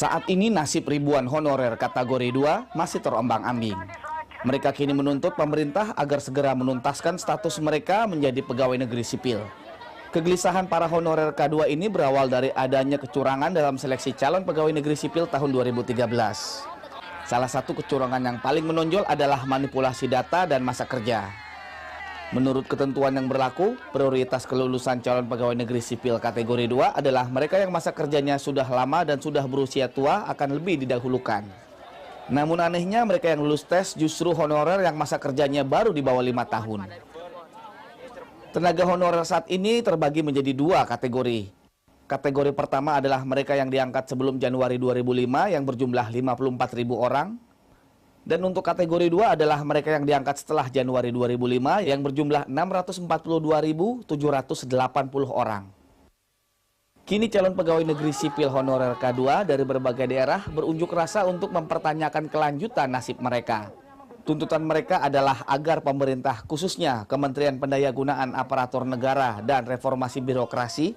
Saat ini nasib ribuan honorer kategori 2 masih terombang-ambing. Mereka kini menuntut pemerintah agar segera menuntaskan status mereka menjadi pegawai negeri sipil. Kegelisahan para honorer K2 ini berawal dari adanya kecurangan dalam seleksi calon pegawai negeri sipil tahun 2013. Salah satu kecurangan yang paling menonjol adalah manipulasi data dan masa kerja. Menurut ketentuan yang berlaku, prioritas kelulusan calon pegawai negeri sipil kategori 2 adalah mereka yang masa kerjanya sudah lama dan sudah berusia tua akan lebih didahulukan. Namun anehnya mereka yang lulus tes justru honorer yang masa kerjanya baru di bawah 5 tahun. Tenaga honorer saat ini terbagi menjadi 2 kategori. Kategori pertama adalah mereka yang diangkat sebelum Januari 2005 yang berjumlah 54.000 orang. Dan untuk kategori 2 adalah mereka yang diangkat setelah Januari 2005 yang berjumlah 642.780 orang. Kini calon pegawai negeri sipil honorer K2 dari berbagai daerah berunjuk rasa untuk mempertanyakan kelanjutan nasib mereka. Tuntutan mereka adalah agar pemerintah khususnya Kementerian Pendayagunaan Aparatur Negara dan Reformasi Birokrasi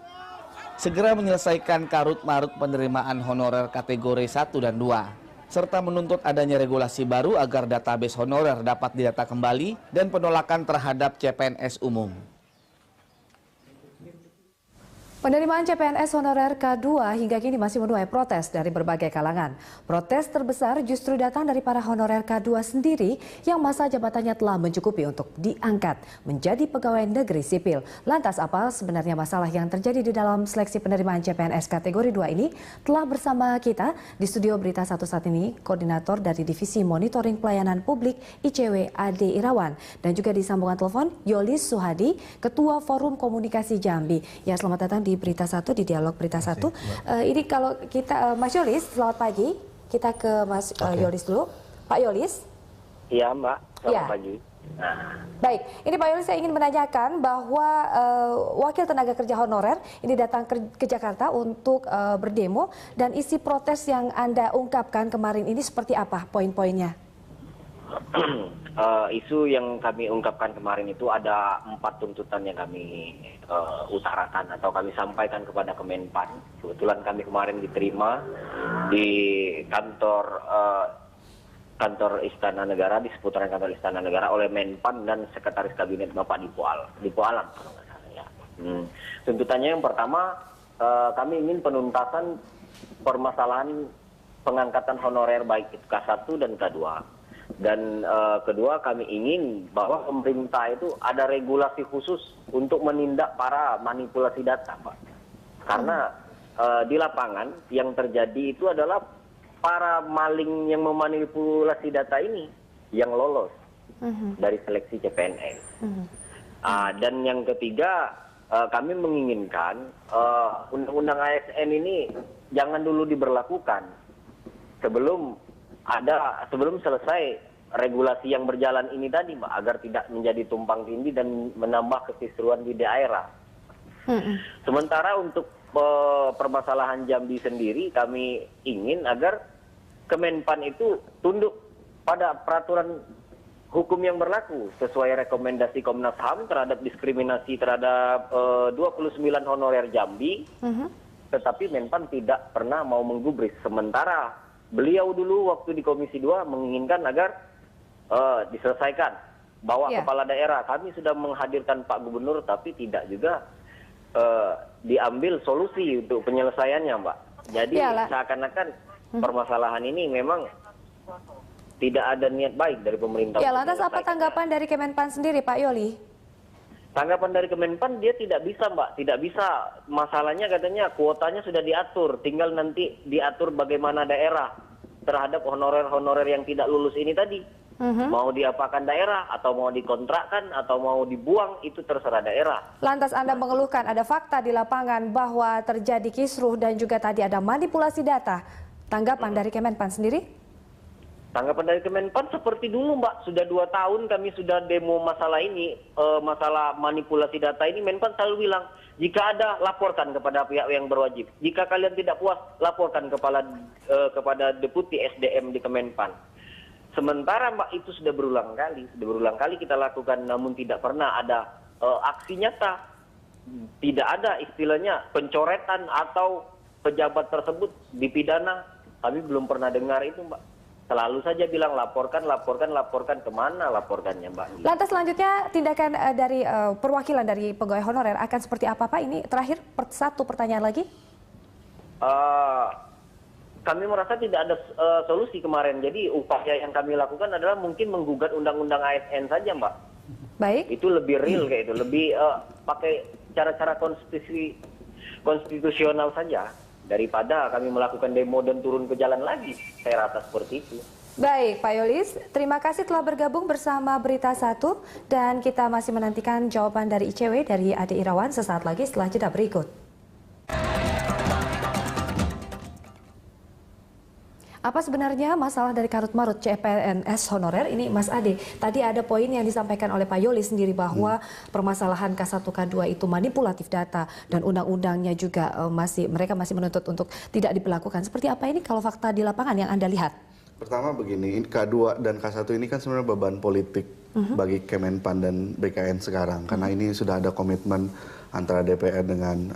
segera menyelesaikan karut-marut penerimaan honorer kategori 1 dan 2. Serta menuntut adanya regulasi baru agar database honorer dapat didata kembali dan penolakan terhadap CPNS umum. Penerimaan CPNS honorer K2 hingga kini masih menuai protes dari berbagai kalangan. Protes terbesar justru datang dari para honorer K2 sendiri yang masa jabatannya telah mencukupi untuk diangkat menjadi pegawai negeri sipil. Lantas apa sebenarnya masalah yang terjadi di dalam seleksi penerimaan CPNS kategori 2 ini? Telah bersama kita di studio Berita 1 saat ini Koordinator dari Divisi Monitoring Pelayanan Publik ICW Ade Irawan dan juga di sambungan telepon Yolis Suhadi, Ketua Forum Komunikasi Jambi. Ya, selamat datang di Berita 1, di Dialog Berita 1. Ini kalau kita, Mas Yolis, selamat pagi. Kita ke Mas Yolis dulu. Pak Yolis. Iya, Mbak. Selamat pagi. Baik, ini Pak Yolis saya ingin menanyakan bahwa wakil tenaga kerja honorer ini datang ke Jakarta untuk berdemo dan isi protes yang Anda ungkapkan kemarin ini seperti apa poin-poinnya? Isu yang kami ungkapkan kemarin itu ada 4 tuntutan yang kami utarakan atau kami sampaikan kepada Kemenpan. Kebetulan kami kemarin diterima di kantor Istana Negara, di seputaran kantor Istana Negara oleh Menpan dan Sekretaris Kabinet Bapak Dipo Alam kalau nggak salah ya. Tuntutannya yang pertama, kami ingin penuntasan permasalahan pengangkatan honorer baik itu K1 dan K2. Dan kedua, kami ingin bahwa pemerintah itu ada regulasi khusus untuk menindak para manipulasi data, Pak. Karena di lapangan yang terjadi itu adalah para maling yang memanipulasi data ini yang lolos dari seleksi CPNS. Dan yang ketiga, kami menginginkan undang-undang ASN ini jangan dulu diberlakukan sebelum selesai regulasi yang berjalan ini tadi, Mbak, agar tidak menjadi tumpang tindih dan menambah kekisruan di daerah. Sementara untuk permasalahan Jambi sendiri, kami ingin agar Kemenpan itu tunduk pada peraturan hukum yang berlaku sesuai rekomendasi Komnas HAM terhadap diskriminasi terhadap 29 honorer Jambi, tetapi Menpan tidak pernah mau menggubris. Sementara beliau dulu waktu di Komisi 2 menginginkan agar diselesaikan. Bawa kepala daerah, kami sudah menghadirkan Pak Gubernur, tapi tidak juga diambil solusi untuk penyelesaiannya, Mbak. Jadi seakan-akan permasalahan ini memang tidak ada niat baik dari pemerintah. Ya, lantas apa tanggapan dari Kemenpan sendiri, Pak Yoli? Tanggapan dari Kemenpan, dia tidak bisa, Mbak, tidak bisa. Masalahnya katanya kuotanya sudah diatur, tinggal nanti diatur bagaimana daerah terhadap honorer-honorer yang tidak lulus ini tadi. Mau diapakan daerah, atau mau dikontrakkan, atau mau dibuang, itu terserah daerah. Lantas Anda mengeluhkan ada fakta di lapangan bahwa terjadi kisruh dan juga tadi ada manipulasi data. Tanggapan dari Kemenpan sendiri? Tanggapan dari Kemenpan seperti dulu, Mbak. Sudah 2 tahun kami sudah demo masalah ini, masalah manipulasi data ini. Menpan selalu bilang, jika ada, laporkan kepada pihak yang berwajib. Jika kalian tidak puas, laporkan kepada Deputi SDM di Kemenpan. Sementara, Mbak, itu sudah berulang kali kita lakukan, namun tidak pernah ada aksi nyata. Tidak ada istilahnya pencoretan atau pejabat tersebut dipidana kami belum pernah dengar itu, Mbak. Selalu saja bilang laporkan, kemana laporkannya, Mbak? Lantas selanjutnya tindakan dari perwakilan dari pegawai honorer akan seperti apa, Pak? Ini terakhir satu pertanyaan lagi. Kami merasa tidak ada solusi kemarin. Jadi upaya yang kami lakukan adalah mungkin menggugat undang-undang ASN saja, Mbak. Baik. Itu lebih real kayak itu, lebih pakai cara-cara konstitusional saja daripada kami melakukan demo dan turun ke jalan lagi. Saya rasa seperti itu. Baik, Pak Yolis, terima kasih telah bergabung bersama Berita 1 dan kita masih menantikan jawaban dari ICW dari Ade Irawan sesaat lagi setelah jeda berikut. Apa sebenarnya masalah dari karut-marut CPNS honorer ini, Mas Ade? Tadi ada poin yang disampaikan oleh Pak Yolis sendiri bahwa permasalahan K1 K2 itu manipulatif data dan undang-undangnya juga mereka masih menuntut untuk tidak diberlakukan. Seperti apa ini kalau fakta di lapangan yang Anda lihat? Pertama begini, K2 dan K1 ini kan sebenarnya beban politik bagi Kemenpan dan BKN sekarang, karena ini sudah ada komitmen antara DPR dengan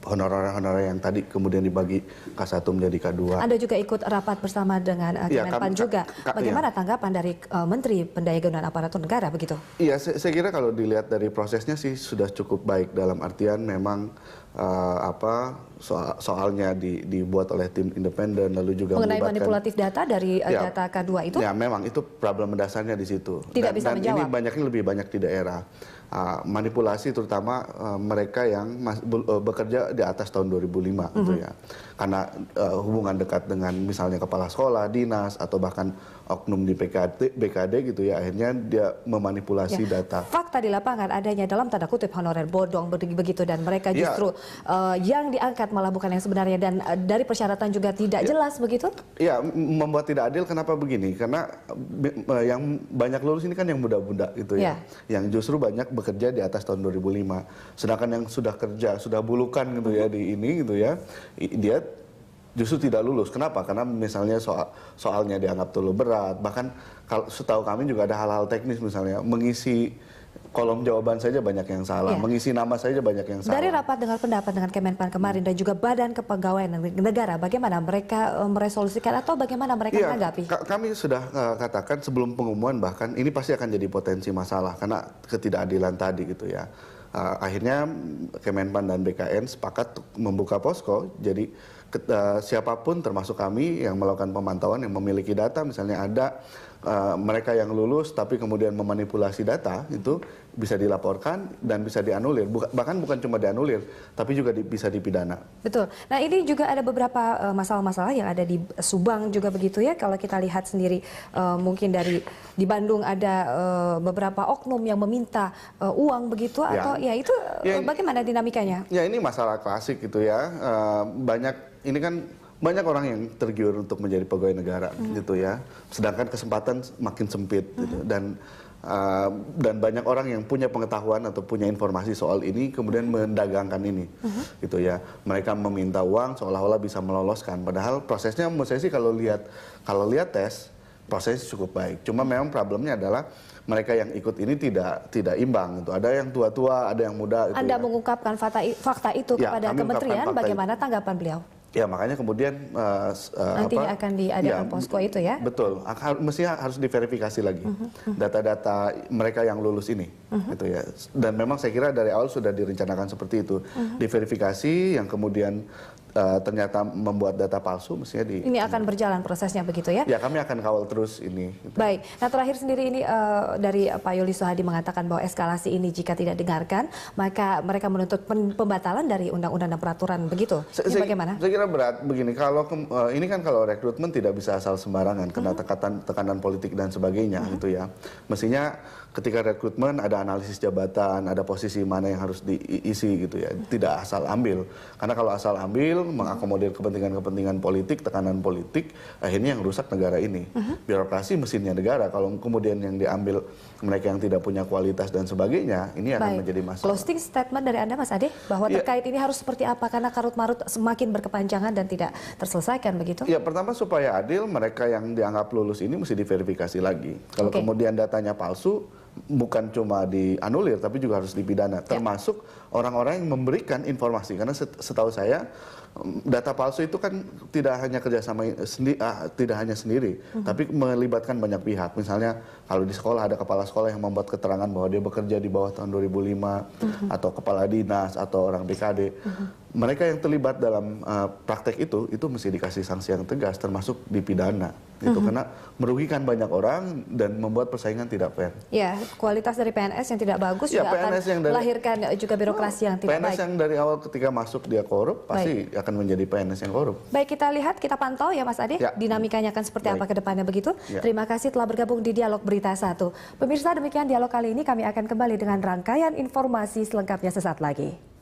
honorer-honorer yang tadi kemudian dibagi K1 menjadi K2. Anda juga ikut rapat bersama dengan Kemenpan juga. Bagaimana tanggapan dari Menteri Pendayagunaan Aparatur Negara begitu? Iya, saya kira kalau dilihat dari prosesnya sih sudah cukup baik, dalam artian memang soalnya dibuat oleh tim independen, lalu juga mengenai manipulatif data dari data K2 itu? Ya, memang itu problem mendasarnya di situ. Tidak bisa menjawab. Ini lebih banyak di daerah. Manipulasi terutama mereka yang bekerja di atas tahun 2005 gitu ya. Karena hubungan dekat dengan misalnya kepala sekolah, dinas atau bahkan oknum di BKD gitu ya, akhirnya dia memanipulasi data. Fakta di lapangan adanya dalam tanda kutip honorer bodong begitu dan mereka justru yang diangkat malah bukan yang sebenarnya dan dari persyaratan juga tidak jelas begitu? Iya, membuat tidak adil. Kenapa begini? Karena yang banyak lulus ini kan yang muda-muda gitu ya. Yang justru banyak bekerja di atas tahun 2005. Sedangkan yang sudah kerja, sudah bulukan gitu ya di ini gitu ya, dia justru tidak lulus. Kenapa? Karena misalnya soalnya dianggap terlalu berat. Bahkan kalau setahu kami juga ada hal-hal teknis, misalnya mengisi kolom jawaban saja banyak yang salah, mengisi nama saja banyak yang salah. Dari rapat dengar pendapat dengan Kemenpan kemarin dan juga Badan Kepegawaian Negara, bagaimana mereka meresolusikan atau bagaimana mereka menanggapi? Kami sudah katakan sebelum pengumuman, bahkan ini pasti akan jadi potensi masalah karena ketidakadilan tadi gitu ya. Akhirnya Kemenpan dan BKN sepakat membuka posko, jadi siapapun termasuk kami yang melakukan pemantauan yang memiliki data, misalnya ada mereka yang lulus tapi kemudian memanipulasi data, itu bisa dilaporkan dan bisa dianulir. Bahkan bukan cuma dianulir, tapi juga bisa dipidana. Betul. Nah, ini juga ada beberapa masalah-masalah yang ada di Subang juga begitu ya. Kalau kita lihat sendiri mungkin di Bandung ada beberapa oknum yang meminta uang begitu atau itu bagaimana dinamikanya? Ya, ini masalah klasik gitu ya. Banyak orang yang tergiur untuk menjadi pegawai negara gitu ya. Sedangkan kesempatan makin sempit gitu. Dan banyak orang yang punya pengetahuan atau punya informasi soal ini kemudian mendagangkan ini gitu ya. Mereka meminta uang seolah-olah bisa meloloskan, padahal prosesnya menurut saya sih kalau lihat tes prosesnya cukup baik. Cuma memang problemnya adalah mereka yang ikut ini tidak imbang gitu. Ada yang tua-tua, ada yang muda gitu. Anda mengungkapkan fakta itu kepada kementerian, bagaimana tanggapan beliau? Ya, makanya kemudian nantinya akan diadakan posko itu ya? Betul, mestinya harus diverifikasi lagi data-data mereka yang lulus ini, gitu ya. Dan memang saya kira dari awal sudah direncanakan seperti itu, diverifikasi yang kemudian ternyata membuat data palsu, mestinya Ini akan berjalan prosesnya begitu ya? Ya, kami akan kawal terus ini. Gitu. Baik, nah terakhir sendiri ini dari Pak Yolis Sohadi mengatakan bahwa eskalasi ini jika tidak dengarkan, maka mereka menuntut pembatalan dari undang-undang dan peraturan begitu. Ini bagaimana? Saya kira berat begini, ini kan kalau rekrutmen tidak bisa asal sembarangan, kena tekanan politik dan sebagainya gitu ya. Mestinya ketika rekrutmen ada analisis jabatan, ada posisi mana yang harus diisi gitu ya. Tidak asal ambil. Karena kalau asal ambil, mengakomodir kepentingan-kepentingan politik, tekanan politik, akhirnya yang rusak negara ini. Birokrasi mesinnya negara. Kalau kemudian yang diambil mereka yang tidak punya kualitas dan sebagainya, ini akan menjadi masalah. Closing statement dari Anda, Mas Ade, bahwa terkait ini harus seperti apa? Karena karut-marut semakin berkepanjangan dan tidak terselesaikan begitu? Ya, pertama supaya adil, mereka yang dianggap lulus ini mesti diverifikasi lagi. Kalau kemudian datanya palsu, bukan cuma dianulir tapi juga harus dipidana, termasuk orang-orang yang memberikan informasi. Karena setahu saya data palsu itu kan tidak hanya tidak hanya sendiri, tapi melibatkan banyak pihak. Misalnya kalau di sekolah ada kepala sekolah yang membuat keterangan bahwa dia bekerja di bawah tahun 2005, atau kepala dinas atau orang BKD. Mereka yang terlibat dalam praktek itu mesti dikasih sanksi yang tegas, termasuk dipidana. Itu karena merugikan banyak orang dan membuat persaingan tidak fair. Ya, kualitas dari PNS yang tidak bagus juga PNS akan melahirkan juga birokrasi yang tidak PNS baik. yang dari awal ketika masuk dia korup, pasti akan menjadi PNS yang korup. Baik, kita lihat, kita pantau ya Mas Ade, dinamikanya akan seperti apa ke depannya begitu. Terima kasih telah bergabung di Dialog Berita 1. Pemirsa, demikian dialog kali ini, kami akan kembali dengan rangkaian informasi selengkapnya sesaat lagi.